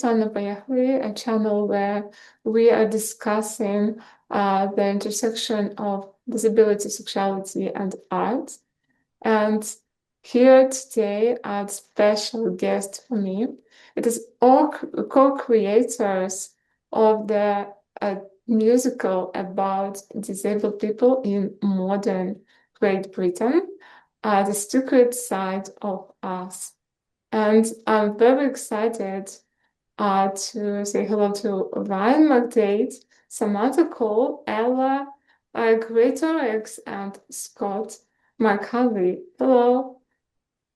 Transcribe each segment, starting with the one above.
to Anna Poehali, a channel where we are discussing the intersection of disability, sexuality, and art. And here today, a special guest for me. It is all co-creators of the musical about disabled people in modern Great Britain, The Secret Side of Us. And I'm very excited to say hello to Ryan McDade, Samantha Cole, Ella, Greatorex, and Scott McHurley. Hello.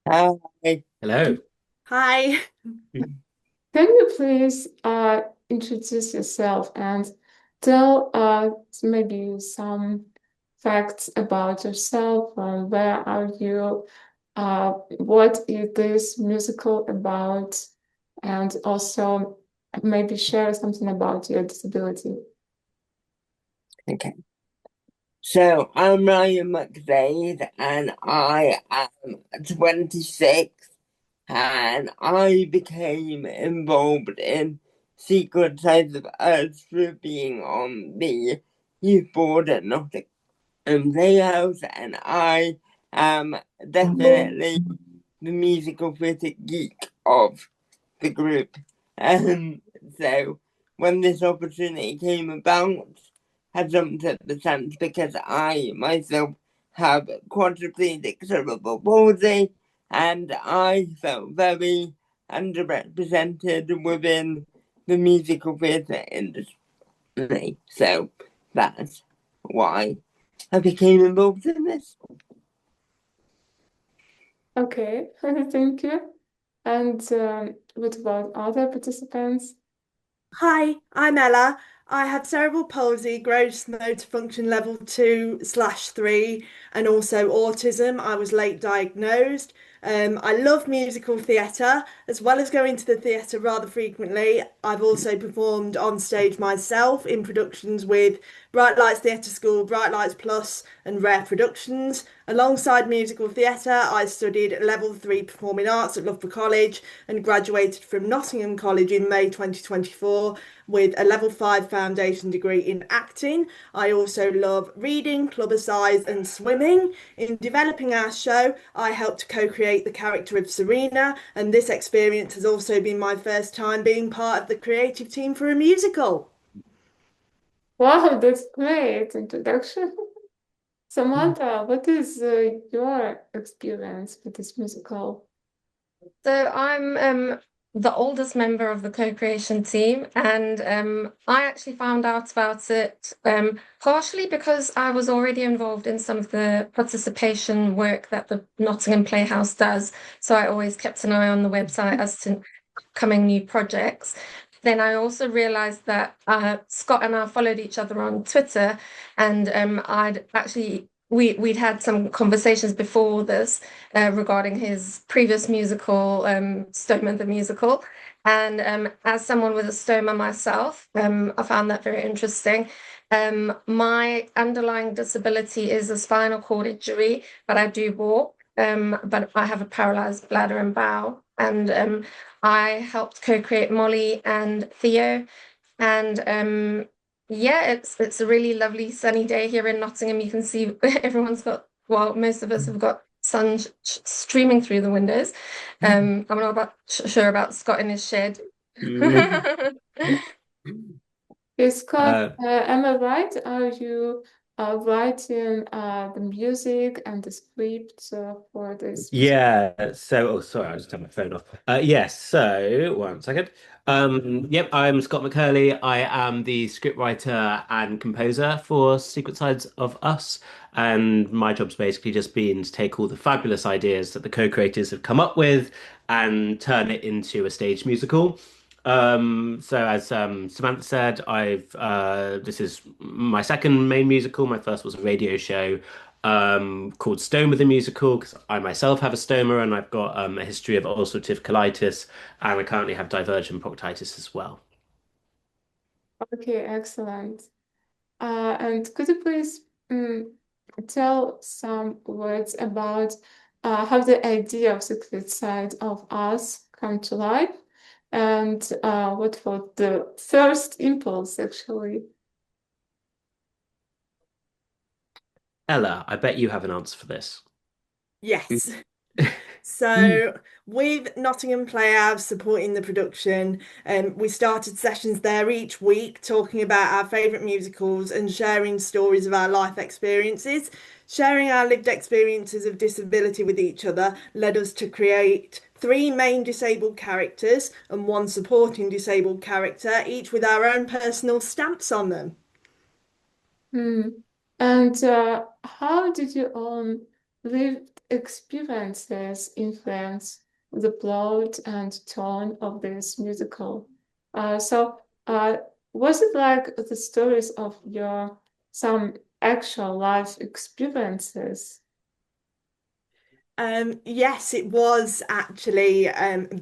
Hi. Hello. Hi. Can you please introduce yourself and tell maybe some facts about yourself? Where are you? What is this musical about? And also maybe share something about your disability. Okay. So I'm Ryan McDade and I am 26 and I became involved in Secret Sides of Us through being on the youth board at Nottingham Playhouse, and I am definitely the musical theatre geek of the group. And so when this opportunity came about, I jumped at the chance because I myself have quadriplegic cerebral palsy and I felt very underrepresented within the musical theatre industry. So that's why I became involved in this. Okay, thank you. And what about other participants? Hi, I'm Ella. I have cerebral palsy, gross motor function level 2/3, and also autism. I was late diagnosed. I love musical theatre, as well as going to the theatre rather frequently. I've also performed on stage myself in productions with Bright Lights Theatre School, Bright Lights Plus, and Rare Productions. Alongside musical theatre, I studied level 3 performing arts at Loughborough College and graduated from Nottingham College in May 2024 with a level 5 foundation degree in acting. I also love reading, clubbercise, and swimming. In developing our show, I helped to co-create the character of Serena, and this experience has also been my first time being part of the creative team for a musical. Wow, that's great introduction. Samantha, what is your experience with this musical? So I'm the oldest member of the co-creation team, and I actually found out about it partially because I was already involved in some of the participation work that the Nottingham Playhouse does. So I always kept an eye on the website as to coming new projects. Then I also realized that Scott and I followed each other on Twitter, and I'd actually we'd had some conversations before this regarding his previous musical, Stoma the Musical. And as someone with a stoma myself, I found that very interesting. My underlying disability is a spinal cord injury, but I do walk. But I have a paralyzed bladder and bowel. And I helped co-create Mollie and Theo. And yeah, it's a really lovely sunny day here in Nottingham. You can see everyone's got, well, most of us have got sun streaming through the windows. I'm not sure about Scott in his shed. Yes, Scott, am I right? Are you writing the music and the script for this music? Yeah, sorry, I just turned my phone off. Yes, so one second. Yep, I'm Scott McHurley. I am the scriptwriter and composer for Secret Sides of Us, and my job's basically just been to take all the fabulous ideas that the co-creators have come up with and turn it into a stage musical. So as Samantha said, I've this is my second main musical. My first was a radio show called Stoma the Musical because I myself have a stoma and I've got a history of ulcerative colitis and I currently have divergent proctitis as well. Okay, excellent. And could you please tell some words about how the idea of Secret Side of Us come to life? And what was the first impulse, actually? Ella, I bet you have an answer for this. Yes. So with Nottingham Playhouse supporting the production, we started sessions there each week talking about our favourite musicals and sharing stories of our life experiences. Sharing our lived experiences of disability with each other led us to create three main disabled characters and one supporting disabled character, each with our own personal stamps on them. And how did your own lived experiences influence the plot and tone of this musical? So, was it like the stories of your some actual life experiences? Yes, it was actually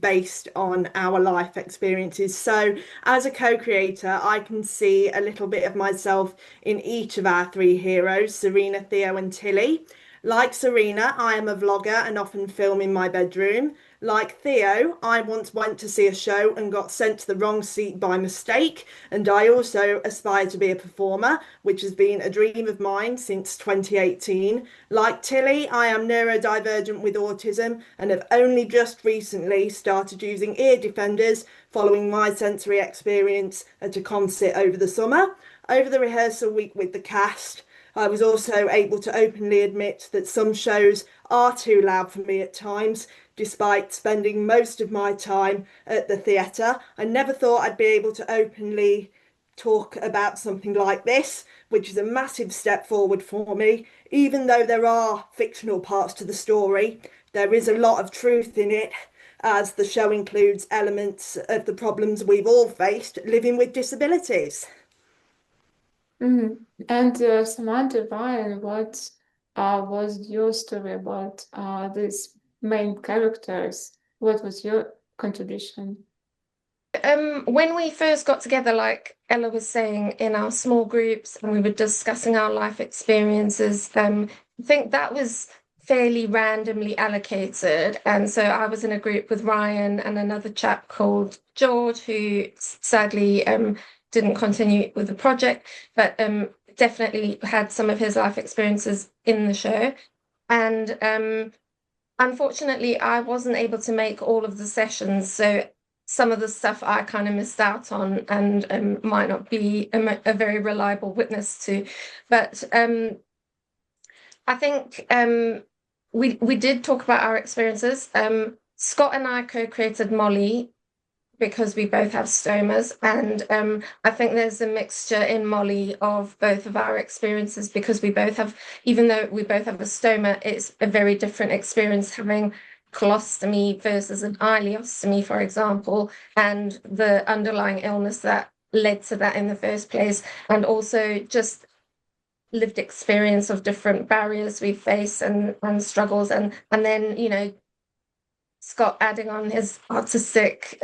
based on our life experiences. So, as a co-creator, I can see a little bit of myself in each of our three heroes, Serena, Theo, and Tilly. Like Serena, I am a vlogger and often film in my bedroom. Like Theo, I once went to see a show and got sent to the wrong seat by mistake, and I also aspire to be a performer, which has been a dream of mine since 2018. Like Tilly, I am neurodivergent with autism and have only just recently started using ear defenders following my sensory experience at a concert over the summer. Over the rehearsal week with the cast, I was also able to openly admit that some shows are too loud for me at times, despite spending most of my time at the theatre. I never thought I'd be able to openly talk about something like this, which is a massive step forward for me. Even though there are fictional parts to the story, there is a lot of truth in it, as the show includes elements of the problems we've all faced living with disabilities. And Samantha, Ryan, what was your story about these main characters? What was your contribution? When we first got together, like Ella was saying, in our small groups and we were discussing our life experiences, I think that was fairly randomly allocated. And so I was in a group with Ryan and another chap called George, who sadly didn't continue with the project, but definitely had some of his life experiences in the show. And unfortunately, I wasn't able to make all of the sessions, so some of the stuff I kind of missed out on and might not be a very reliable witness to. But I think we did talk about our experiences. Scott and I co-created Mollie because we both have stomas, and I think there's a mixture in Mollie of both of our experiences because we both have, even though we both have a stoma, it's a very different experience having colostomy versus an ileostomy, for example, and the underlying illness that led to that in the first place, and also just lived experience of different barriers we face and struggles, and then Scott adding on his artistic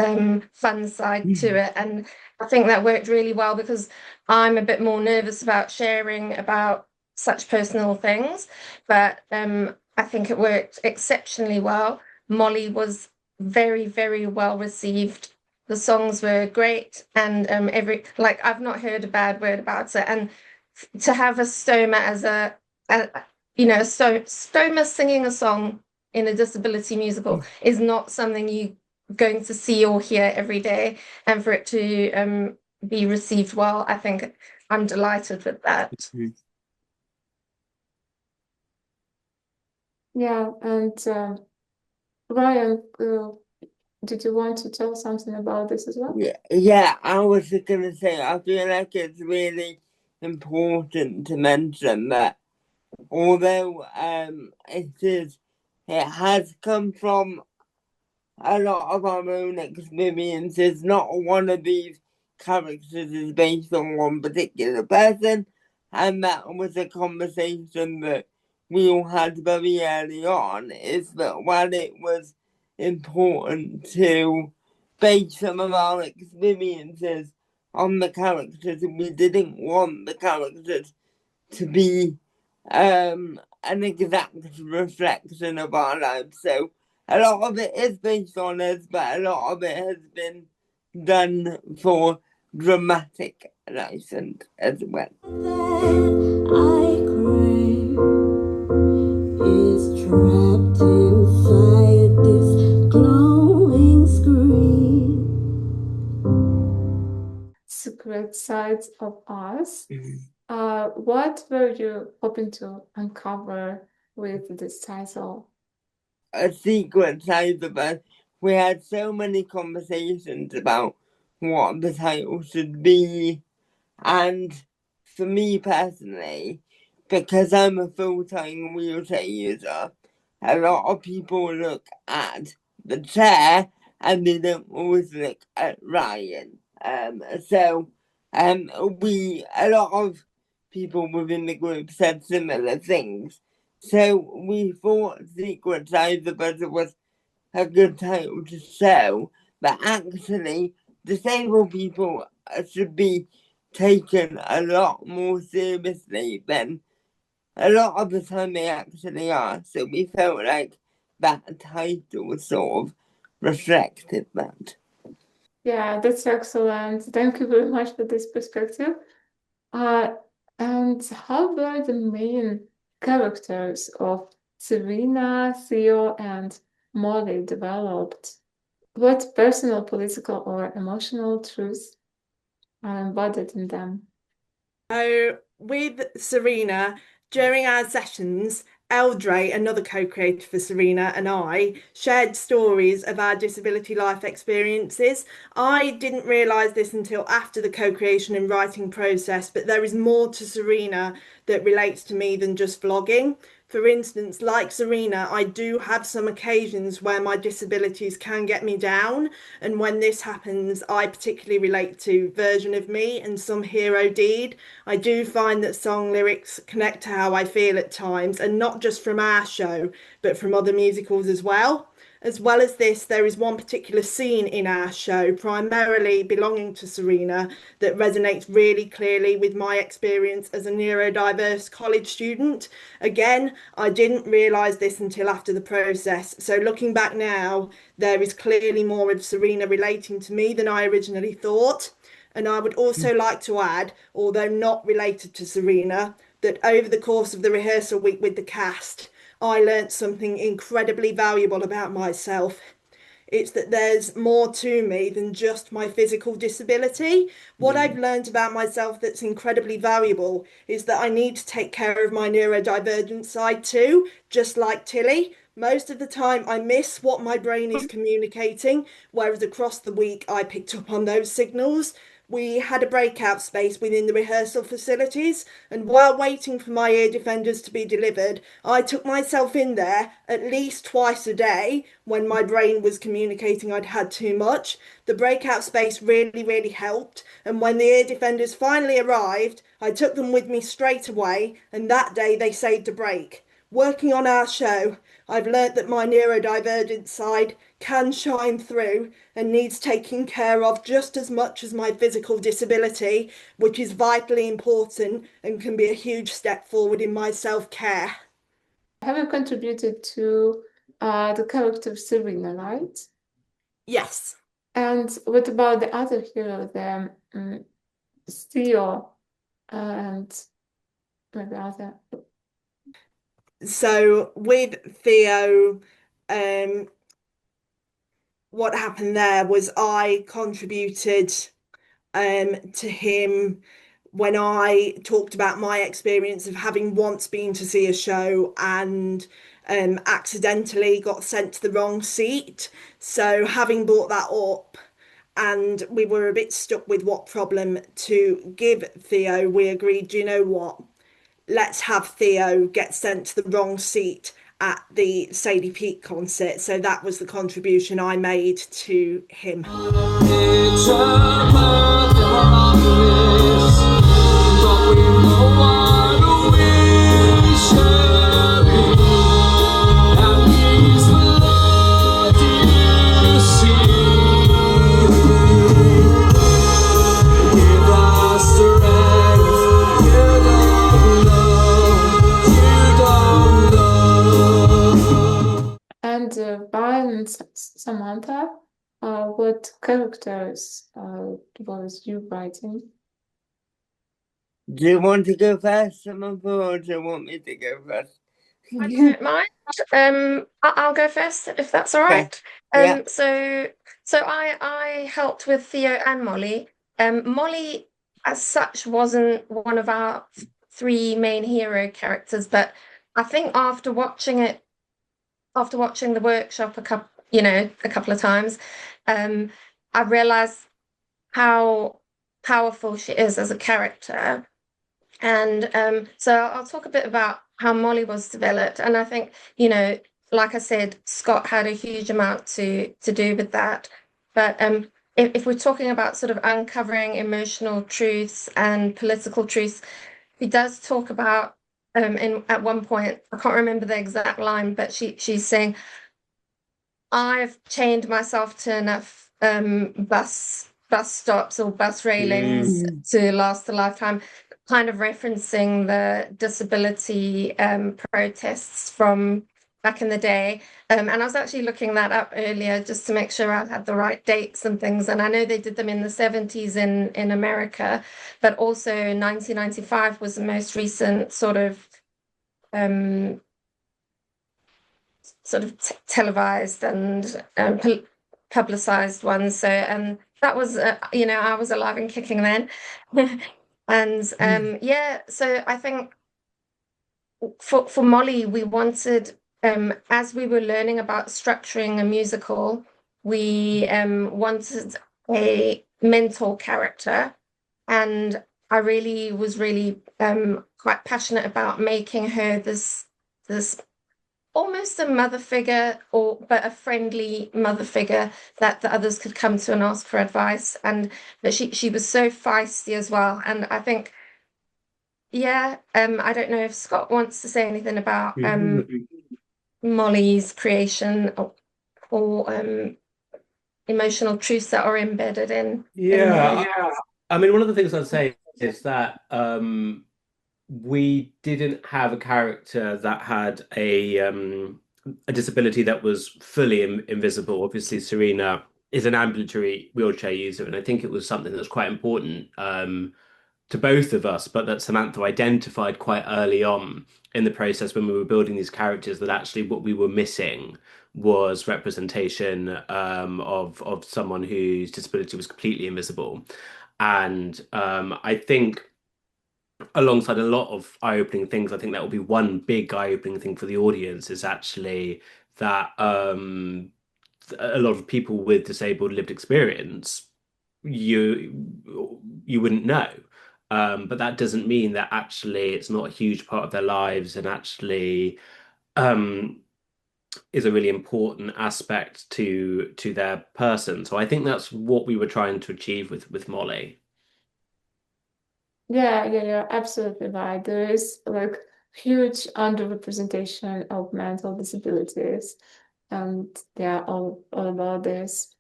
fun side to it. And I think that worked really well because I'm a bit more nervous about sharing about such personal things, but I think it worked exceptionally well. Mollie was very, very well received. The songs were great, and I've not heard a bad word about it. And to have a stoma as stoma singing a song in a disability musical is not something you're going to see or hear every day. And for it to be received well, I think I'm delighted with that. Yeah, and Ryan, did you want to tell something about this as well? Yeah, I was just gonna say, I feel like it's really important to mention that although it has come from a lot of our own experiences, not one of these characters is based on one particular person, and that was a conversation that we all had very early on, is that while it was important to base some of our experiences on the characters, we didn't want the characters to be an exact reflection of our lives. So a lot of it is based on us, but a lot of it has been done for dramatic license as well. I crave is trapped inside this glowing screen. Secret sides of us. What were you hoping to uncover with this title? A secret side of us. We had so many conversations about what the title should be, and for me personally, because I'm a full-time wheelchair user, a lot of people look at the chair and they don't always look at Ryan. A lot of people within the group said similar things. So we thought Secret Sides of Us was a good title to show, but actually disabled people should be taken a lot more seriously than a lot of the time they actually are. So we felt like that title sort of reflected that. Yeah, that's excellent. Thank you very much for this perspective. And how were the main characters of Serena, Theo, and Mollie developed? What personal, political, or emotional truths are embodied in them? So with Serena, during our sessions, Eldre, another co-creator for Serena, and I shared stories of our disability life experiences. I didn't realise this until after the co-creation and writing process, but there is more to Serena that relates to me than just vlogging. For instance, like Serena, I do have some occasions where my disabilities can get me down, and when this happens, I particularly relate to Version of Me and some hero deed. I do find that song lyrics connect to how I feel at times, and not just from our show, but from other musicals as well. As well as this, there is one particular scene in our show, primarily belonging to Serena, that resonates really clearly with my experience as a neurodiverse college student. Again, I didn't realise this until after the process, so looking back now, there is clearly more of Serena relating to me than I originally thought. And I would also like to add, although not related to Serena, that over the course of the rehearsal week with the cast, I learnt something incredibly valuable about myself. It's that there's more to me than just my physical disability. What I've learned about myself that's incredibly valuable is that I need to take care of my neurodivergent side too, just like Tilly. Most of the time, I miss what my brain is communicating, whereas across the week, I picked up on those signals. We had a breakout space within the rehearsal facilities, and while waiting for my ear defenders to be delivered, I took myself in there at least twice a day when my brain was communicating I'd had too much. The breakout space really helped, and when the ear defenders finally arrived, I took them with me straight away, and that day they saved a break. Working on our show, I've learnt that my neurodivergent side can shine through and needs taking care of just as much as my physical disability, which is vitally important and can be a huge step forward in my self-care. Have you contributed to the character of Serena, right? Yes. And what about the other hero, the Theo and maybe other? So with Theo, what happened there was I contributed to him when I talked about my experience of having once been to see a show and accidentally got sent to the wrong seat. So having brought that up, and we were a bit stuck with what problem to give Theo, we agreed, you know what? Let's have Theo get sent to the wrong seat at the Sadie Peak concert. So that was the contribution I made to him. It's a perfect promise, but we know what we shall be. And these words you see, give us strength. You don't know. And Brian and Samantha, what characters was you writing? Do you want to go first, Samantha, or do you want me to go first? I don't mind. I'll go first if that's all right. Yeah. So I helped with Theo and Mollie. Mollie, as such, wasn't one of our three main hero characters, but I think after watching the workshop a couple of times, I realized how powerful she is as a character. And so I'll talk a bit about how Mollie was developed. And I think, like I said, Scott had a huge amount to do with that. But if we're talking about sort of uncovering emotional truths and political truths, he does talk about at one point, I can't remember the exact line, but she's saying, I've chained myself to enough bus stops or bus railings to last a lifetime, kind of referencing the disability protests from back in the day. And I was actually looking that up earlier just to make sure I had the right dates and things. And I know they did them in the 70s in America, but also 1995 was the most recent sort of televised and publicized one. So that was, I was alive and kicking then. And yeah, so I think for Mollie, we wanted, as we were learning about structuring a musical, we wanted a mentor character. And I was really quite passionate about making her this almost a mother figure, but a friendly mother figure that the others could come to and ask for advice. But she was so feisty as well. And I think, yeah, I don't know if Scott wants to say anything about Mollie's creation or emotional truths that are embedded in. Yeah. I mean, one of the things I'd say is that we didn't have a character that had a disability that was fully invisible. Obviously, Serena is an ambulatory wheelchair user, and I think it was something that was quite important to both of us, but that Samantha identified quite early on in the process when we were building these characters, that actually what we were missing was representation of someone whose disability was completely invisible. And I think alongside a lot of eye-opening things, I think that will be one big eye-opening thing for the audience is actually that a lot of people with disabled lived experience you wouldn't know. But that doesn't mean that actually it's not a huge part of their lives and actually is a really important aspect to their person. So I think that's what we were trying to achieve with Mollie. Yeah, absolutely right. There is like huge underrepresentation of mental disabilities, and yeah, all about this.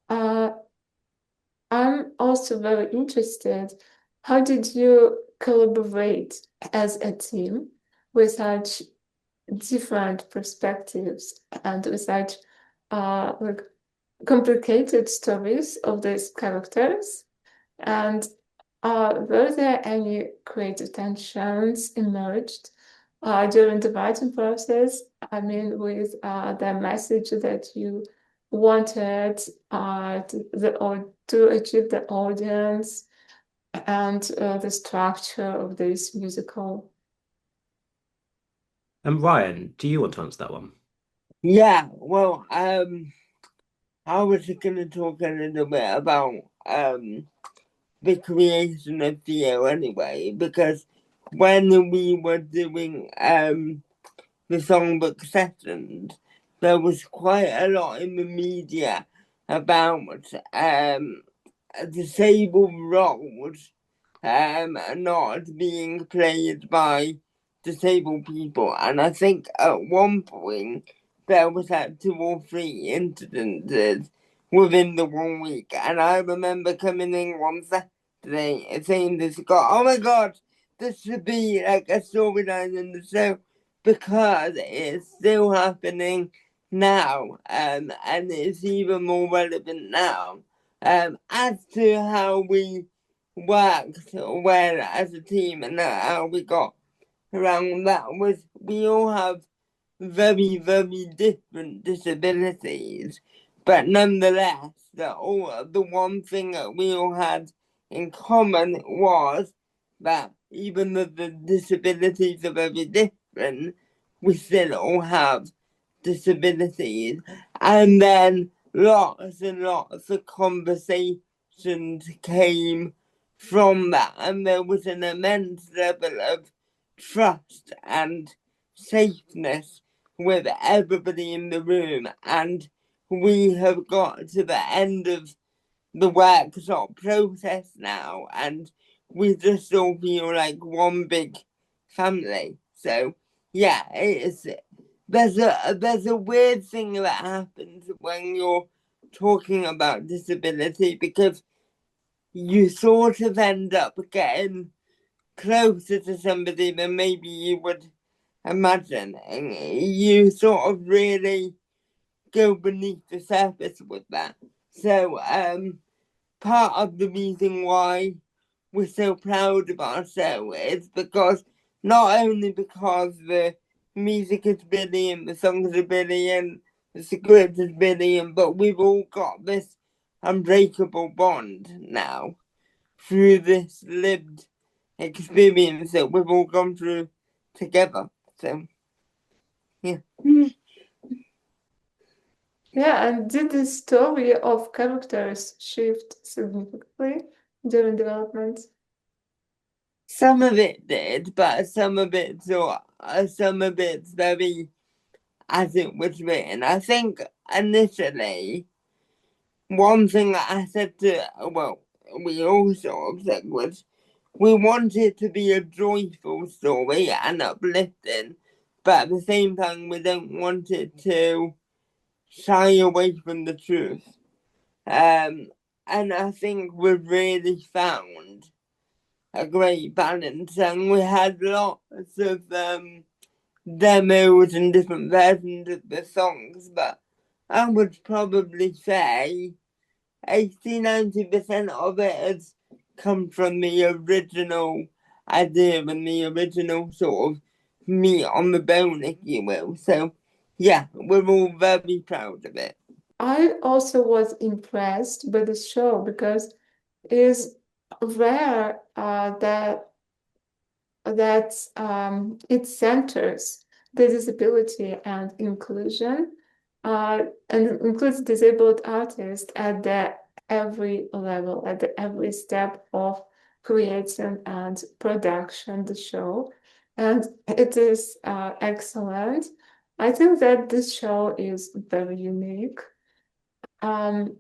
I'm also very interested. How did you collaborate as a team with such different perspectives and with such like complicated stories of these characters? And were there any creative tensions emerged during the writing process? I mean, with the message that you wanted to achieve the audience and the structure of this musical. And Ryan, do you want to answer that one? Yeah, well, I was going to talk a little bit about the creation of Theo anyway, because when we were doing the songbook sessions, there was quite a lot in the media about disabled roles not being played by disabled people, and I think at one point there was like 2 or 3 incidences within the 1 week, and I remember coming in one Saturday saying to Scott, "Oh my God, this should be like a storyline in the show because it's still happening now, and it's even more relevant now. As to how we worked well as a team and how we got around that was we all have very, very different disabilities, but nonetheless, the one thing that we all had in common was that even though the disabilities are very different, we still all have disabilities. And then lots and lots of conversations came from that, and there was an immense level of trust and safeness with everybody in the room. And we have got to the end of the workshop process now, and we just all feel like one big family. So yeah, there's a weird thing that happens when you're talking about disability, because you sort of end up getting closer to somebody than maybe you would imagine, and you sort of really go beneath the surface with that. So part of the reason why we're so proud of our show is because not only because the music is brilliant, the songs are brilliant, the script is brilliant, but we've all got this unbreakable bond now through this lived experience that we've all gone through together. So yeah. Yeah, and did the story of characters shift significantly during development? Some of it did, but some of it's very as it was written. I think initially, one thing that I said we all sort of said was we want it to be a joyful story and uplifting, but at the same time, we don't want it to shy away from the truth. And I think we've really found a great balance, and we had lots of demos and different versions of the songs, but I would probably say 80-90% of it has come from the original idea and the original sort of meat on the bone, if you will. So yeah, we're all very proud of it. I also was impressed by the show because it's rare that it centers the disability and inclusion, and includes disabled artists at every level, at every step of creating and production the show, and it is excellent. I think that this show is very unique. And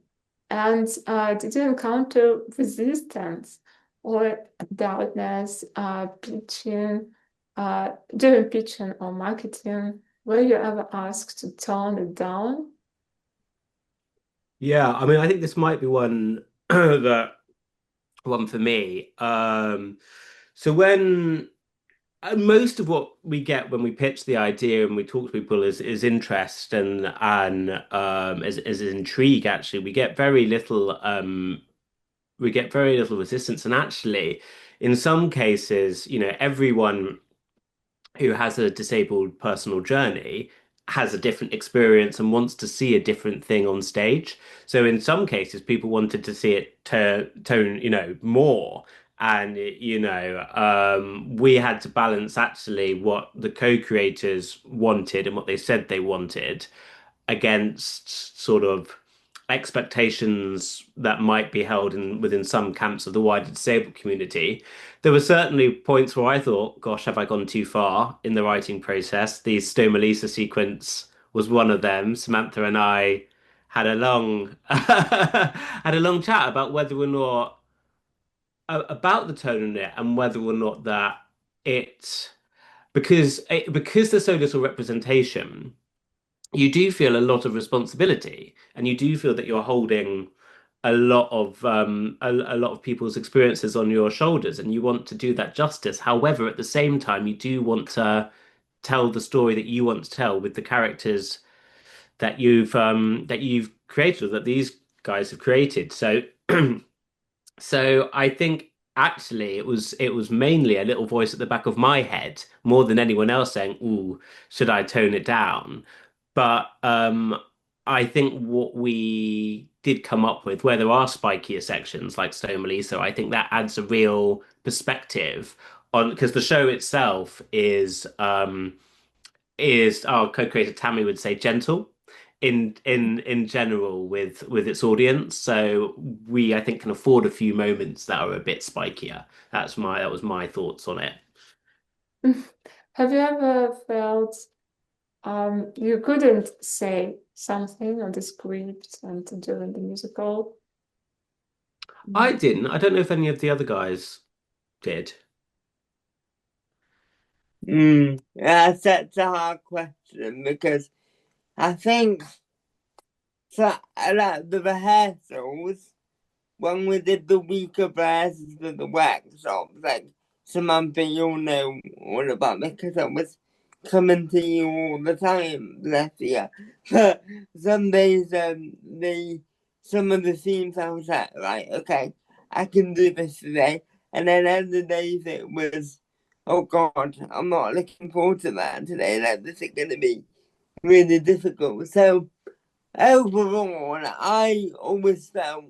did you encounter resistance or doubtness during pitching or marketing? Were you ever asked to tone it down? Yeah, I mean, I think this might be one that one for me. So when most of what we get when we pitch the idea and we talk to people is interest and is intrigue. Actually, we get very little resistance, and actually, in some cases, everyone who has a disabled personal journey has a different experience and wants to see a different thing on stage. So in some cases, people wanted to see it tone, more. And, we had to balance actually what the co-creators wanted and what they said they wanted against sort of expectations that might be held within some camps of the wider disabled community. There were certainly points where I thought, gosh, have I gone too far in the writing process? The Stoma Lisa sequence was one of them. Samantha and I had a long had a long chat about whether or not about the tone in it and whether or not that it because there's so little representation, you do feel a lot of responsibility, and you do feel that you're holding a lot of people's experiences on your shoulders, and you want to do that justice. However, at the same time, you do want to tell the story that you want to tell with the characters that you've created, or that these guys have created. So so I think actually it was mainly a little voice at the back of my head more than anyone else saying, "Ooh, should I tone it down?" But I think what we did come up with, where there are spikier sections like Stone Melissa, I think that adds a real perspective on, because the show itself is our co-creator Tammy would say gentle in general with its audience. So we, I think, can afford a few moments that are a bit spikier. That was my thoughts on it. Have you ever felt you couldn't say something on the script and during the musical? I didn't. I don't know if any of the other guys did. That's such a hard question because I think so. Like the rehearsals, when we did the week of rehearsals for the workshops, like Samantha, you'll know all about me because I was coming to you all the time, bless you. But some days, some of the themes I was like, right, okay, I can do this today. And then other days it was, oh God, I'm not looking forward to that today. Like, this is going to be really difficult. So overall, I always felt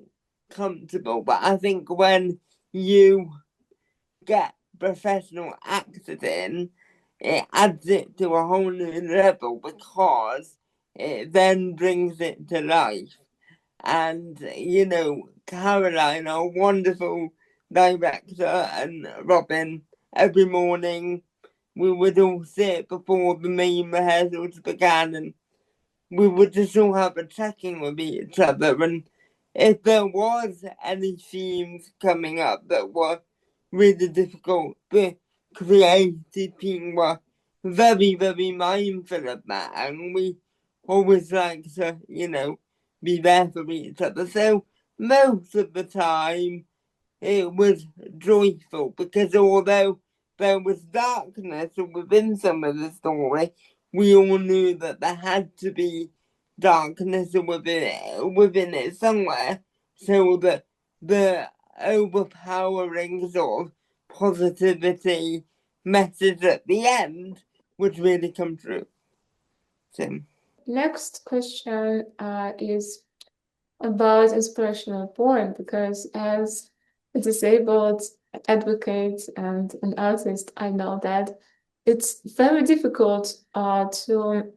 comfortable, but I think when you get professional actors in, it adds it to a whole new level because it then brings it to life. And Caroline, our wonderful director, and Robin, every morning we would all sit before the main rehearsals began, and we would just all have a check-in with each other. And if there was any themes coming up that were really difficult, the creative team were very, very mindful of that. And we always like to, be there for each other. So most of the time it was joyful because although there was darkness within some of the story, we all knew that there had to be darkness within it somewhere, so that the overpowering sort of positivity message at the end would really come true. So, Next question is about inspirational porn, because as a disabled advocate and an artist, I know that it's very difficult to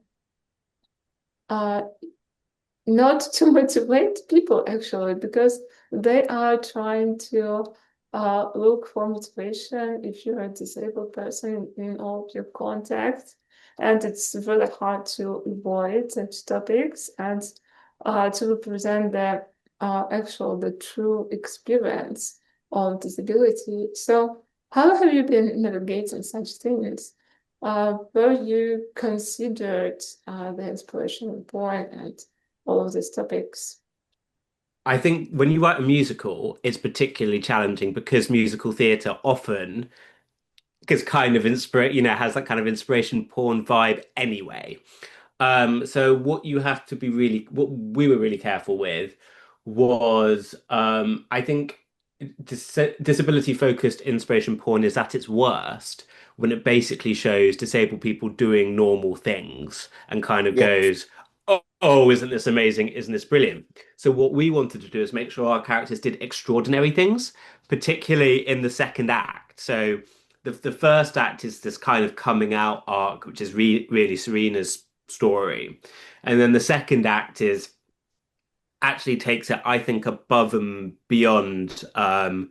not to motivate people actually, because they are trying to look for motivation if you're a disabled person in all of your contacts, and it's very hard to avoid such topics and to represent the true experience of disability. So how have you been navigating such things? Were you considered the inspirational porn and all of these topics? I think when you write a musical, it's particularly challenging because musical theatre often is kind of has that kind of inspiration porn vibe anyway. So what we were really careful with was, I think disability focused inspiration porn is at its worst when it basically shows disabled people doing normal things and kind of yes. goes, oh, isn't this amazing? Isn't this brilliant? So what we wanted to do is make sure our characters did extraordinary things, particularly in the second act. So the first act is this kind of coming out arc, which is really Serena's story. And then the second act is actually takes it, I think, above and beyond and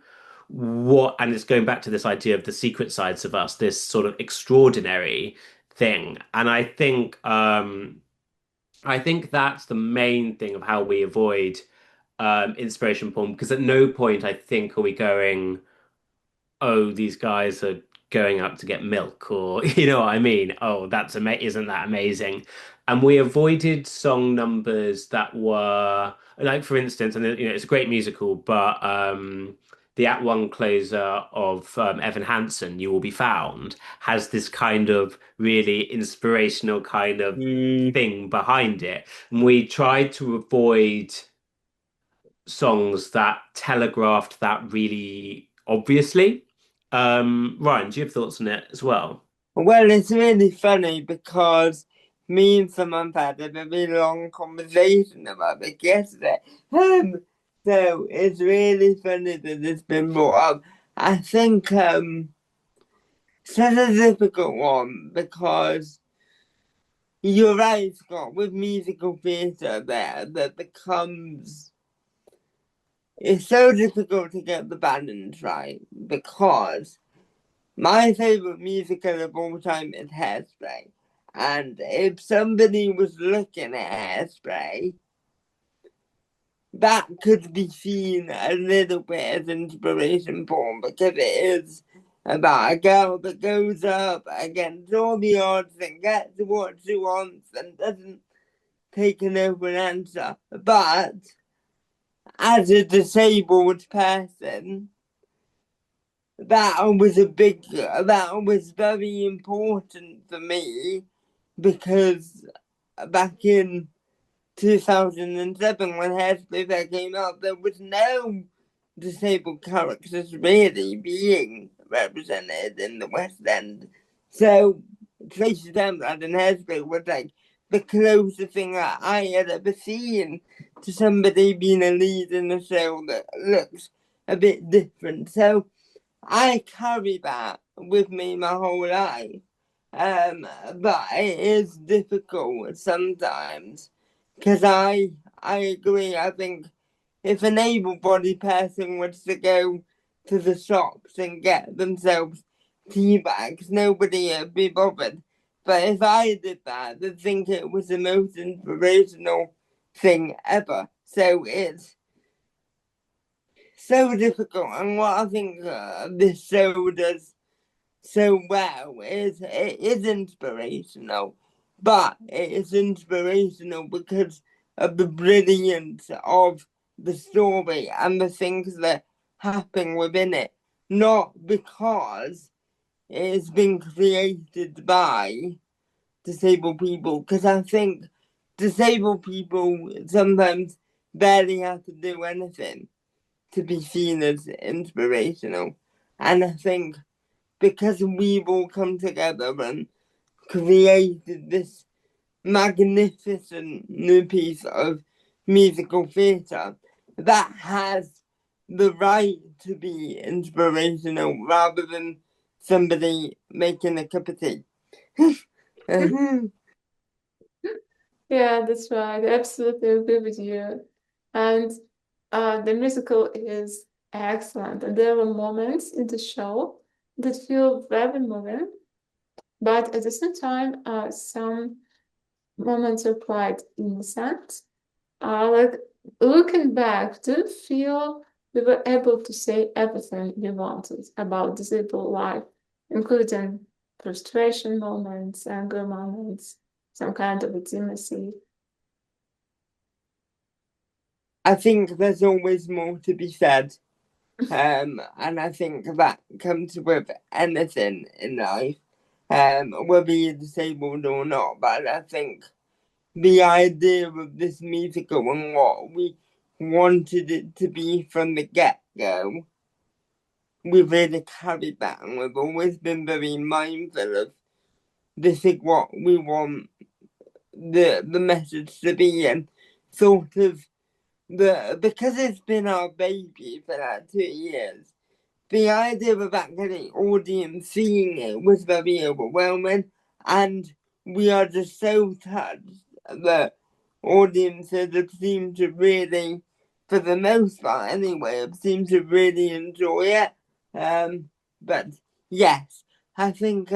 it's going back to this idea of the secret sides of us, this sort of extraordinary thing. And I think that's the main thing of how we avoid inspiration porn, because at no point I think are we going, oh, these guys are going up to get milk, or you know what I mean? Oh, isn't that amazing? And we avoided song numbers that were like, for instance, and it's a great musical, but the Act One closer of Evan Hansen, You Will Be Found, has this kind of really inspirational kind of thing behind it. And we tried to avoid songs that telegraphed that really obviously. Ryan, do you have thoughts on it as well? Well, it's really funny because me and Samantha had a very long conversation about it yesterday. So it's really funny that it's been brought up. I think it's a difficult one because you're right, Scott, with musical theatre that becomes, it's so difficult to get the balance right because my favourite musical of all time is Hairspray. And if somebody was looking at Hairspray, that could be seen a little bit as inspiration porn because it is about a girl that goes up against all the odds and gets what she wants and doesn't take an open answer. But as a disabled person, that was very important for me because back in 2007 when Hairspray came out, there was no disabled characters really being represented in the West End. So Tracy Townsend and Hairspray was like the closest thing that I had ever seen to somebody being a lead in a show that looks a bit different. So I carry that with me my whole life. But it is difficult sometimes because I agree. I think if an able-bodied person was to go to the shops and get themselves tea bags, nobody would be bothered. But if I did that, they'd think it was the most inspirational thing ever. So it's so difficult, and what I think this show does so well is it is inspirational, but it is inspirational because of the brilliance of the story and the things that happen within it, not because it's been created by disabled people, because I think disabled people sometimes barely have to do anything to be seen as inspirational. And I think because we've all come together and created this magnificent new piece of musical theatre, that has the right to be inspirational rather than somebody making a cup of tea. Yeah, that's right. I absolutely agree with you. And the musical is excellent. And there were moments in the show that feel very moving, but at the same time, some moments are quite innocent. Like looking back, do you feel we were able to say everything we wanted about disabled life, including frustration moments, anger moments, some kind of intimacy? I think there's always more to be said. And I think that comes with anything in life, whether you're disabled or not. But I think the idea of this musical and what we wanted it to be from the get-go, we really carried that, and we've always been very mindful of this is what we want the message to be, and sort of because it's been our baby for like 2 years, the idea of actually audience seeing it was very overwhelming, and we are just so touched that audiences have seemed to really, for the most part anyway, have seemed to really enjoy it. But yes, I think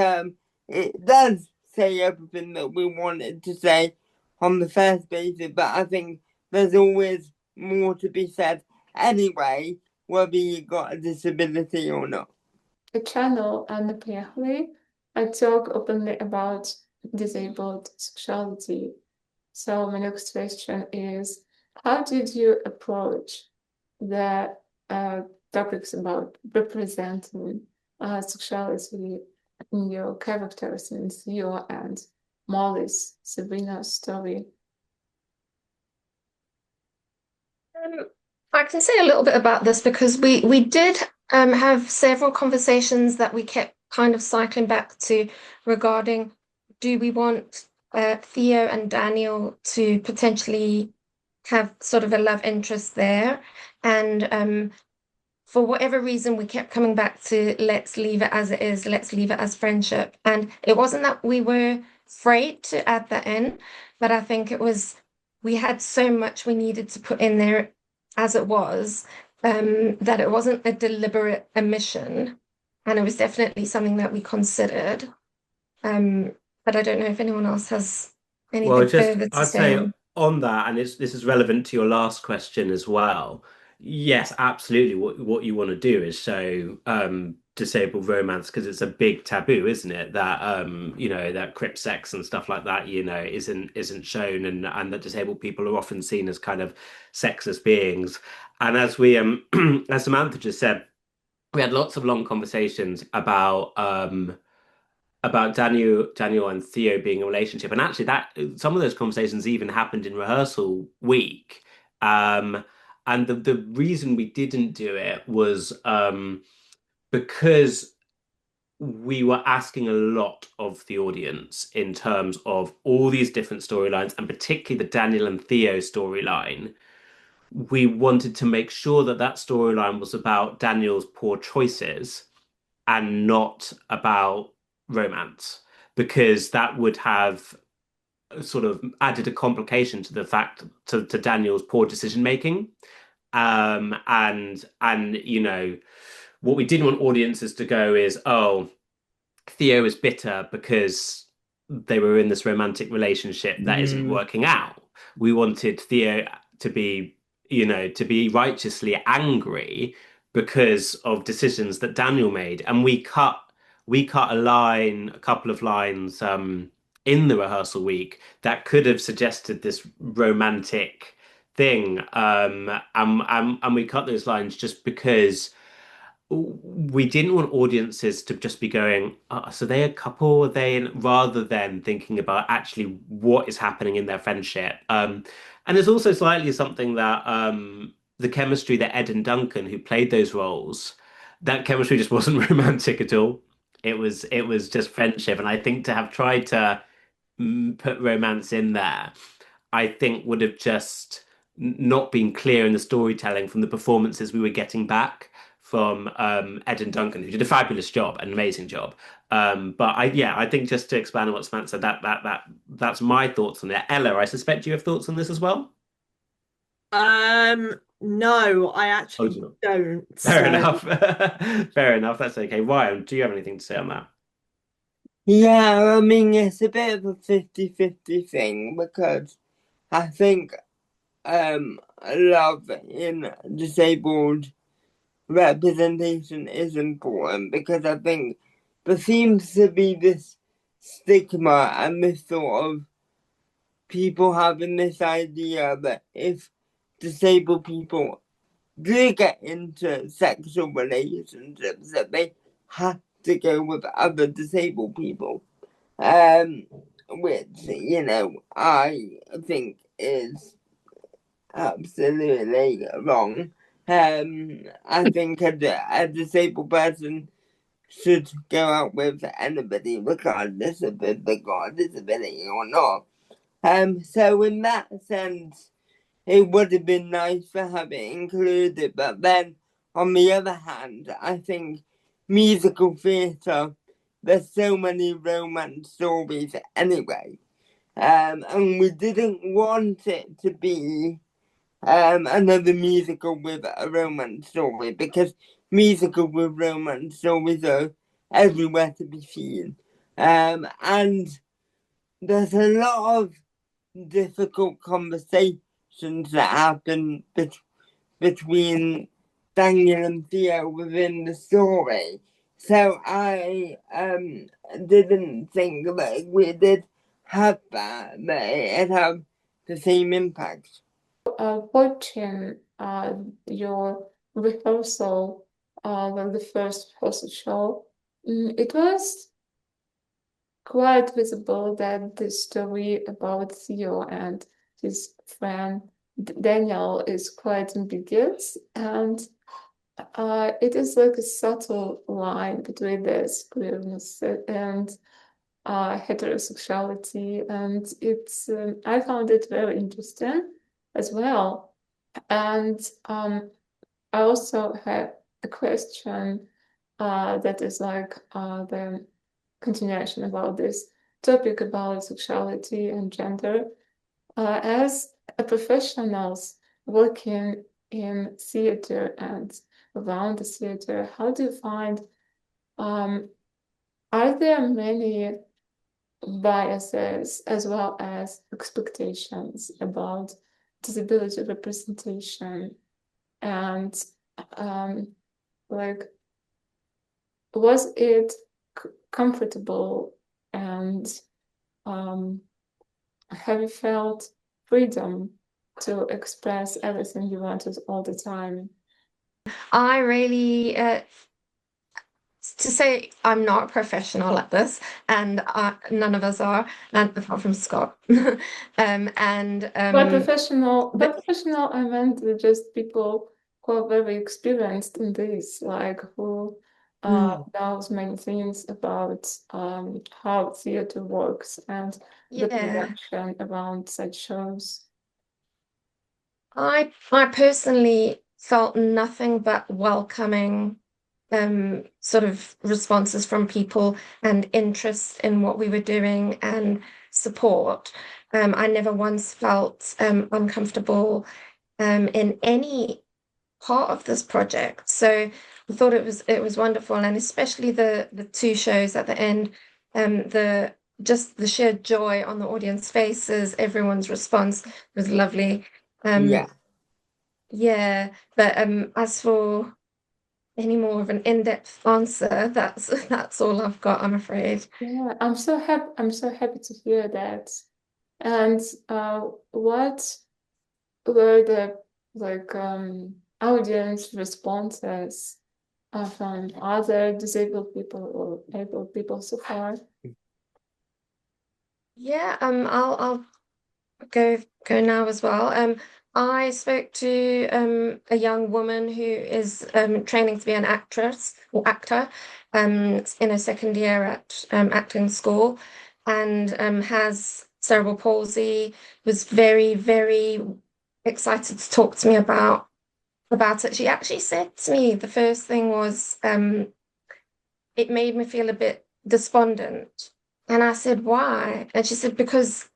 it does say everything that we wanted to say on the first basis, but I think there's always more to be said anyway, whether you got a disability or not. A channel, Anna Poehali, I talk openly about disabled sexuality. So my next question is, how did you approach the topics about representing sexuality in your characters in Theo and Mollie's Serena story? I can say a little bit about this because we did have several conversations that we kept kind of cycling back to regarding, do we want Theo and Daniel to potentially have sort of a love interest there? And for whatever reason, we kept coming back to let's leave it as it is, let's leave it as friendship. And it wasn't that we were afraid to add that in, but I think it was we had so much we needed to put in there as it was, that it wasn't a deliberate omission. And it was definitely something that we considered. But I don't know if anyone else has Well, anything just further to I'd say say on. on that, and this is relevant to your last question as well. Yes, absolutely. What you want to do is show disabled romance because it's a big taboo, isn't it? That that crip sex and stuff like that, isn't shown, and that disabled people are often seen as kind of sexless beings. And as we as Samantha just said, we had lots of long conversations about Daniel and Theo being in a relationship. And actually that some of those conversations even happened in rehearsal week. And the reason we didn't do it was because we were asking a lot of the audience in terms of all these different storylines, and particularly the Daniel and Theo storyline. We wanted to make sure that that storyline was about Daniel's poor choices and not about romance, because that would have sort of added a complication to the fact to Daniel's poor decision making. And what we didn't want audiences to go is, oh, Theo is bitter because they were in this romantic relationship that isn't working out. We wanted Theo to be, to be righteously angry because of decisions that Daniel made. And we cut a couple of lines in the rehearsal week that could have suggested this romantic thing. And we cut those lines just because we didn't want audiences to just be going, oh, so they're a couple, are they rather than thinking about actually what is happening in their friendship. And there's also slightly something that the chemistry that Ed and Duncan, who played those roles, that chemistry just wasn't romantic at all. It was just friendship. And I think to have tried to put romance in there, I think would have just not been clear in the storytelling from the performances we were getting back from Ed and Duncan, who did a fabulous job, an amazing job. But I think just to expand on what Samantha said, that's my thoughts on it. Ella, I suspect you have thoughts on this as well. No, I Oh, actually do you not? don't. Fair So enough. Fair enough. That's okay. Ryan, do you have anything to say on that? Yeah, I mean, it's a bit of a 50-50 thing because I think love in disabled representation is important, because I think there seems to be this stigma and this sort of people having this idea that if disabled people do get into sexual relationships, that they have to go with other disabled people, which I think is absolutely wrong. I think a disabled person should go out with anybody, regardless of if they got a disability or not. So in that sense, it would have been nice to have it included, but then on the other hand, I think musical theatre, there's so many romance stories anyway, and we didn't want it to be another musical with a romance story, because musical with romance stories are everywhere to be seen. And there's a lot of difficult conversations that happen between Daniel and Theo within the story. So I didn't think that we did have that it had the same impact. Watching your Rehearsal, like the first rehearsal show, it was quite visible that the story about Theo and his friend Daniel is quite ambiguous, and it is like a subtle line between this queerness and heterosexuality, and it's I found it very interesting as well. And I also have a question that is like the continuation about this topic about sexuality and gender. As a professionals working in theater and around the theater, how do you find, are there many biases as well as expectations about disability representation? And like, was it comfortable, and have you felt freedom to express everything you wanted all the time? I really, to say I'm not a professional at this, and none of us are, and apart from Scott. By professional, I meant just people who are very experienced in this, like who knows many things about how theater works and the yeah, production around such shows. I personally felt nothing but welcoming sort of responses from people and interest in what we were doing and support. I never once felt uncomfortable in any part of this project. So I thought it was wonderful, and especially the two shows at the end, the just the sheer joy on the audience faces, everyone's response was lovely. Yeah. Yeah, but as for any more of an in-depth answer, that's all I've got, I'm afraid. Yeah, I'm so happy to hear that. And what were the like audience responses from other disabled people or able people so far? Yeah, I'll go now as well. I spoke to a young woman who is training to be an actress or actor in her second year at acting school, and has cerebral palsy, was very, very excited to talk to me about it. She actually said to me the first thing was it made me feel a bit despondent. And I said, why? And she said, because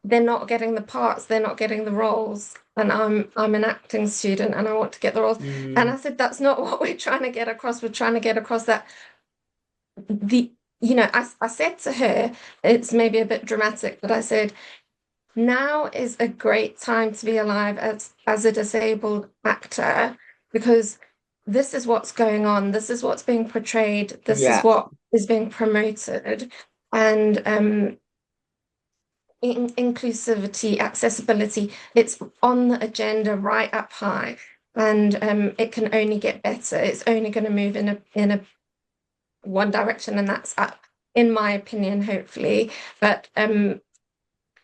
they're not getting the parts, they're not getting the roles, and I'm an acting student and I want to get the roles. And I said, that's not what we're trying to get across. We're trying to get across that I said to her, it's maybe a bit dramatic, but I said, now is a great time to be alive as a disabled actor, because this is what's going on, this is what's being portrayed, this is what is being promoted, and inclusivity, accessibility, it's on the agenda right up high, and it can only get better. It's only going to move in a one direction, and that's up, in my opinion, hopefully. But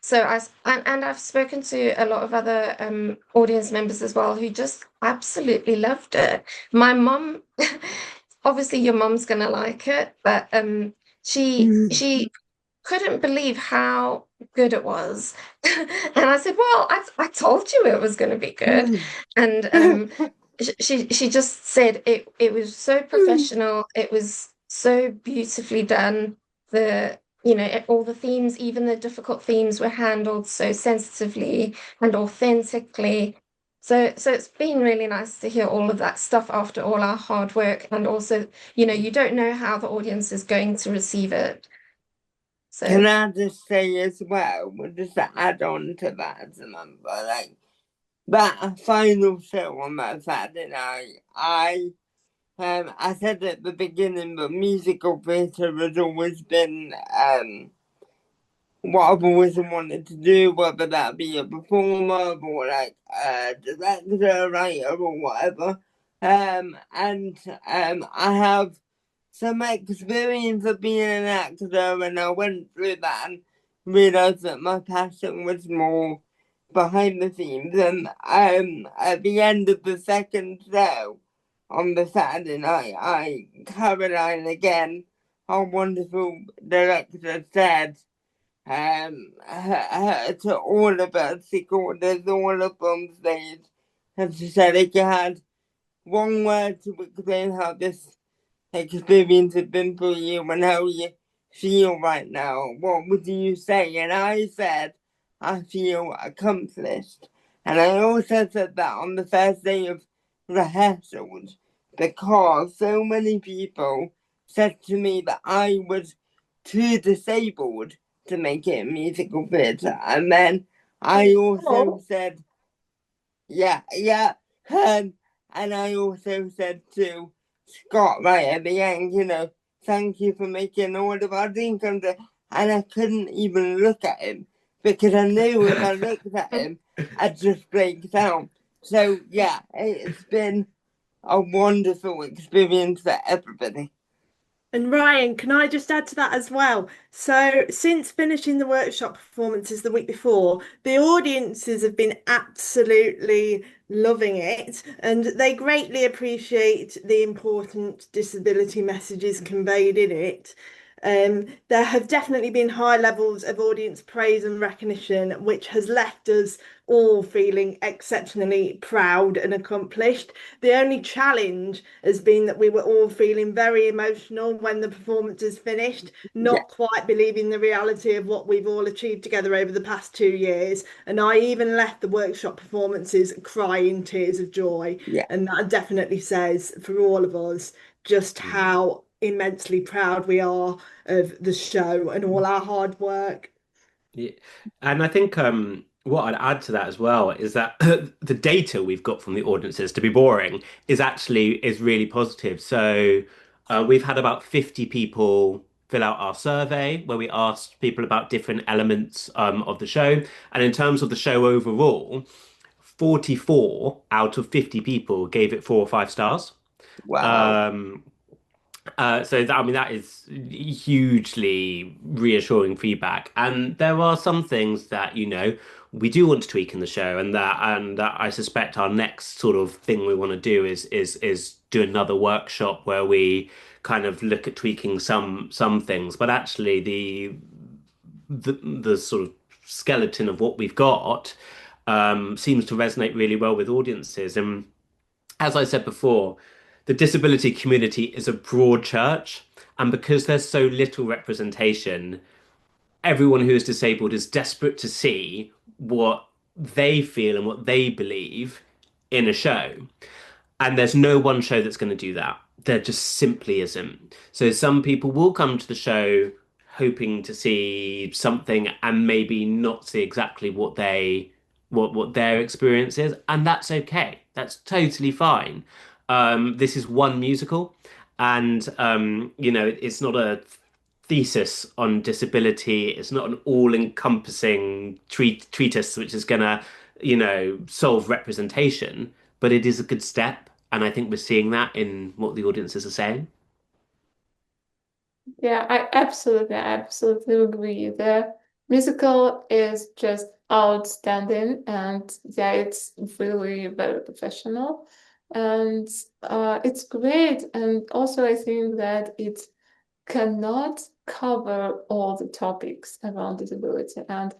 so I've spoken to a lot of other audience members as well who just absolutely loved it. My mum, obviously your mum's gonna like it, but she couldn't believe how good it was. And I said, well, I told you it was going to be good. And she just said it was so professional, it was so beautifully done. All the themes, even the difficult themes, were handled so sensitively and authentically. So it's been really nice to hear all of that stuff after all our hard work, and also, you don't know how the audience is going to receive it. So Can I just say as well, just to add on to that, Samantha, like that final show on that Saturday night, I said at the beginning that musical theatre has always been what I've always wanted to do, whether that be a performer or like a director, writer or whatever. and I have some experience of being an actor, and I went through that and realised that my passion was more behind the scenes. And at the end of the second show on the Saturday night, Caroline again, our wonderful director, said to all of us, she called us all up on stage, and she said, if you had one word to explain how this experience has been for you and how you feel right now, what would you say? And I said, I feel accomplished. And I also said that on the first day of rehearsals, because so many people said to me that I was too disabled to make it a musical theatre. And then I also said, yeah, and I also said to Scott right at the end, thank you for making all of our dreams come true. And I couldn't even look at him because I knew if I looked at him, I'd just break down. So yeah, it's been a wonderful experience for everybody. And Ryan, can I just add to that as well? So, since finishing the workshop performances the week before, the audiences have been absolutely loving it, and they greatly appreciate the important disability messages conveyed in it. There have definitely been high levels of audience praise and recognition, which has left us all feeling exceptionally proud and accomplished. The only challenge has been that we were all feeling very emotional when the performance is finished, not quite believing the reality of what we've all achieved together over the past 2 years. And I even left the workshop performances crying tears of joy. Yeah. And that definitely says for all of us just how immensely proud we are of the show and all our hard work. Yeah. And I think what I'd add to that as well is that the data we've got from the audiences, to be boring, is really positive. So we've had about 50 people fill out our survey where we asked people about different elements of the show. And in terms of the show overall, 44 out of 50 people gave it 4 or 5 stars. Wow. So that, I mean, that is hugely reassuring feedback. And there are some things that, we do want to tweak in the show, and that I suspect our next sort of thing we want to do is do another workshop where we kind of look at tweaking some things. But actually the sort of skeleton of what we've got seems to resonate really well with audiences. And as I said before, the disability community is a broad church, and because there's so little representation, everyone who is disabled is desperate to see what they feel and what they believe in a show. And there's no one show that's going to do that. There just simply isn't. So some people will come to the show hoping to see something and maybe not see exactly what their experience is, and that's okay. That's totally fine. This is one musical, and it's not a thesis on disability. It's not an all-encompassing treatise which is gonna, solve representation, but it is a good step, and I think we're seeing that in what the audiences are saying. Yeah, I absolutely agree. The musical is just outstanding, and yeah, it's really very professional, and it's great. And also, I think that it cannot cover all the topics around disability and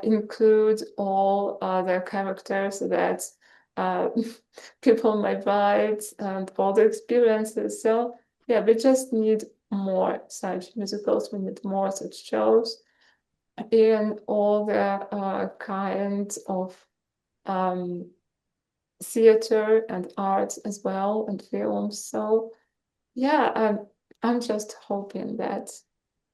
include all other characters that uh, people might write and all the experiences. So yeah, we just need more such musicals. We need more such shows in all the kinds of theater and art as well, and films. So yeah, I'm just hoping that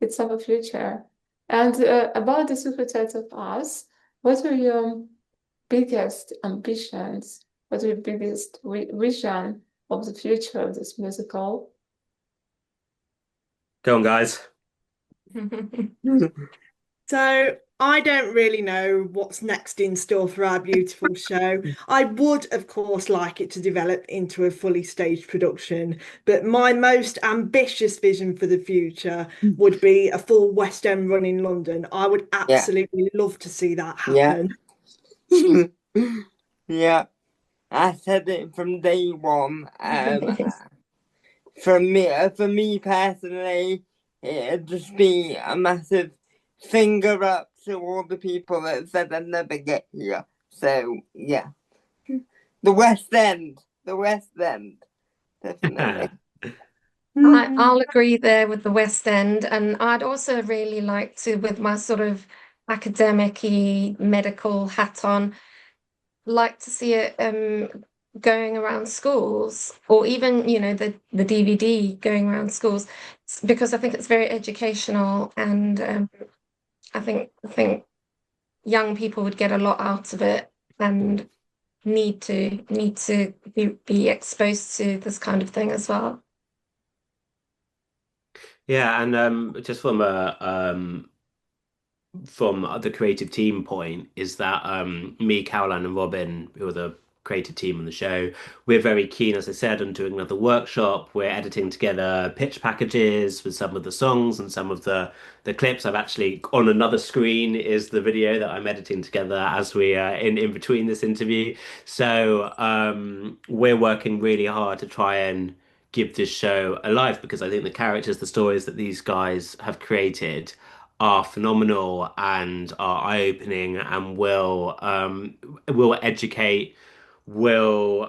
it's our future. And about the Secret Sides of Us, what are your biggest ambitions? What are your biggest vision of the future of this musical? Go on, guys. So I don't really know what's next in store for our beautiful show. I would, of course, like it to develop into a fully staged production, but my most ambitious vision for the future would be a full West End run in London. I would Yeah, absolutely love to see that yeah, happen. yeah. I said it from day one. For me personally, it'd just be a massive finger up to all the people that said I'd never get here. So yeah, the West End, definitely. I'll agree there with the West End, and I'd also really like to, with my sort of academic-y medical hat on, like to see it going around schools, or even, the DVD going around schools, because I think it's very educational, and I think young people would get a lot out of it, and need to be exposed to this kind of thing as well. Yeah, and just from the creative team point is that me, Caroline, and Robin, who are the creative team on the show, we're very keen, as I said, on doing another workshop. We're editing together pitch packages with some of the songs and some of the clips. I've actually on another screen is the video that I'm editing together as we in between this interview. So we're working really hard to try and give this show a life because I think the characters, the stories that these guys have created are phenomenal and are eye-opening and will educate, will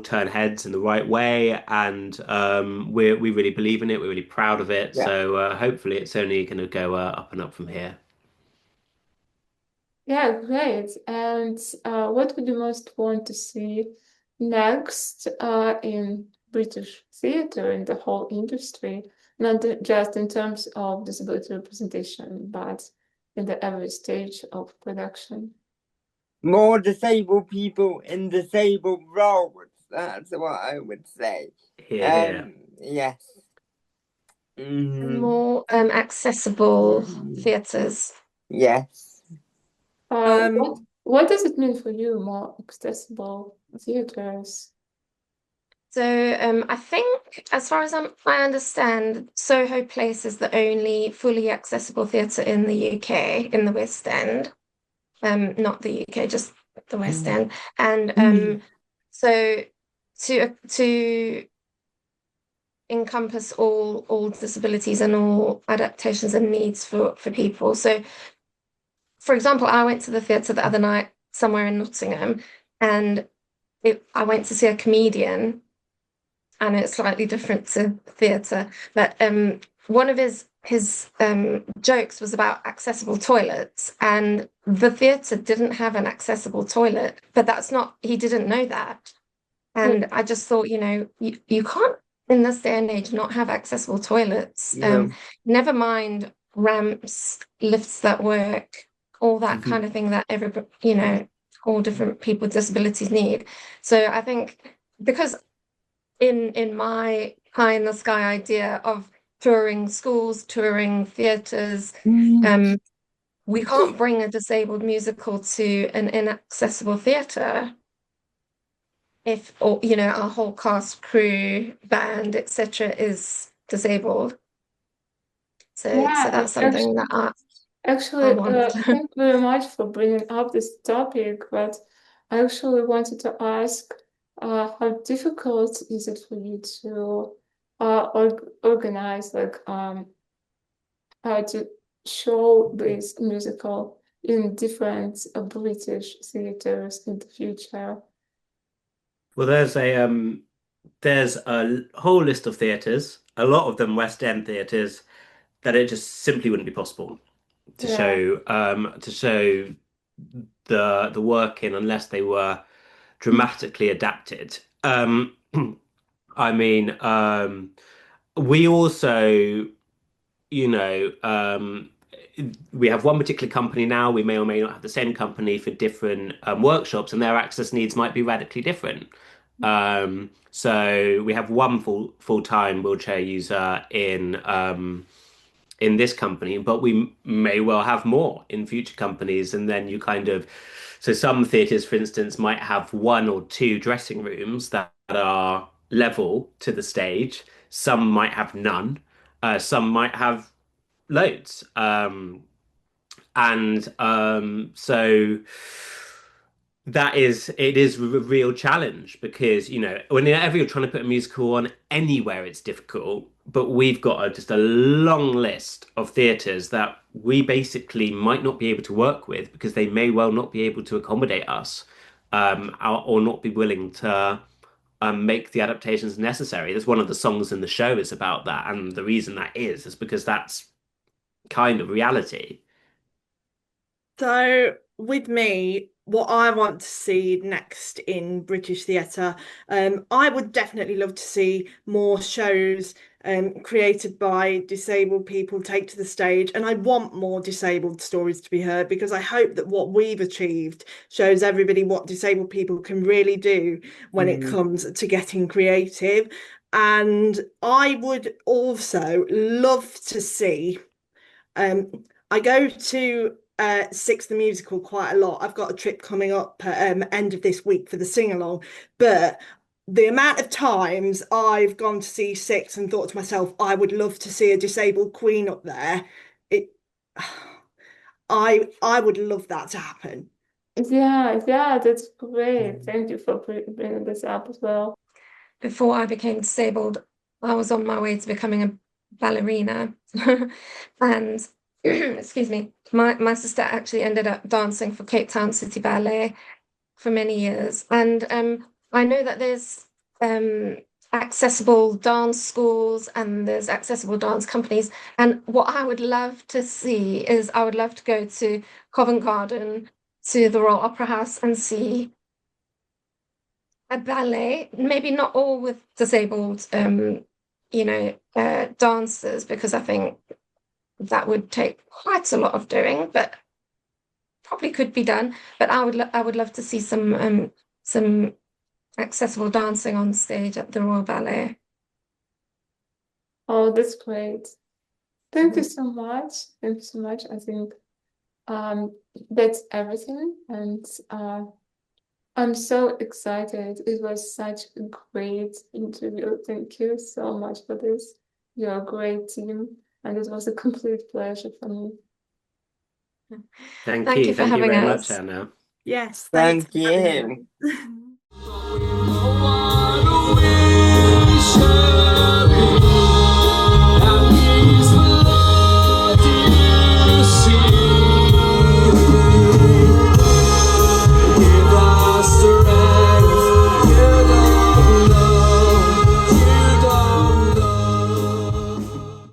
turn heads in the right way, and we really believe in it. We're really proud of it. Yeah. So hopefully, it's only going to go up and up from here. Yeah, great. And what would you most want to see next in British theatre in the whole industry, not just in terms of disability representation, but in the every stage of production? More disabled people in disabled roles. That's what I would say. Here, here. Yes. More accessible theatres. Yes. What does it mean for you, more accessible theatres? So I think, as far as I understand, Soho Place is the only fully accessible theatre in the UK, in the West End. Not the UK, just the West End. And so to encompass all disabilities and all adaptations and needs for people. So, for example, I went to the theatre the other night somewhere in Nottingham, and I went to see a comedian. I know it's slightly different to theatre, but one of his jokes was about accessible toilets, and the theatre didn't have an accessible toilet, but he didn't know that. And I just thought, you can't in this day and age not have accessible toilets. Yeah. Never mind ramps, lifts that work, all that kind of thing that everybody, all different people with disabilities need. So I think because in my pie in the sky idea of touring schools, touring theatres, we can't bring a disabled musical to an inaccessible theatre if, our whole cast, crew, band, etc. is disabled. So that's something that I Actually, want. thank you very much for bringing up this topic, but I actually wanted to ask, how difficult is it for you to organize, to show this musical in different British theaters in the future? Well, there's a whole list of theatres, a lot of them West End theatres, that it just simply wouldn't be possible to Yeah. show the work in unless they were dramatically adapted. I mean, we also, you know, we have one particular company now. We may or may not have the same company for different workshops, and their access needs might be radically different. So we have one full-time wheelchair user in this company, but we may well have more in future companies. And then so some theatres, for instance, might have one or two dressing rooms that are level to the stage. Some might have none. Some might have loads. So it is a real challenge because, whenever you're trying to put a musical on anywhere, it's difficult. But we've got just a long list of theatres that we basically might not be able to work with because they may well not be able to accommodate us, or not be willing to make the adaptations necessary. That's one of the songs in the show is about that, and the reason that is because that's kind of reality. So, with me, what I want to see next in British theatre, I would definitely love to see more shows created by disabled people take to the stage. And I want more disabled stories to be heard because I hope that what we've achieved shows everybody what disabled people can really do when it comes to getting creative. And I would also love to see, I go to Six the Musical quite a lot. I've got a trip coming up end of this week for the sing-along, but the amount of times I've gone to see Six and thought to myself, I would love to see a disabled queen up there. I would love that to happen. Yeah, that's great. Thank you for bringing this up as well. Before I became disabled, I was on my way to becoming a ballerina. And excuse me, my sister actually ended up dancing for Cape Town City Ballet for many years. And I know that there's accessible dance schools and there's accessible dance companies. And what I would love to see is I would love to go to Covent Garden, to the Royal Opera House, and see a ballet, maybe not all with disabled dancers, because I think that would take quite a lot of doing, but probably could be done. But I would love to see some accessible dancing on stage at the Royal Ballet. Oh, that's great. Thank you so much. Thank you so much. I think that's everything. And I'm so excited. It was such a great interview. Thank you so much for this. You're a great team. And it was a complete pleasure for me. Thank Thank you. you for Thank you having very us. much, Anna. Yes, Thank thanks for having you. us. What we shall be.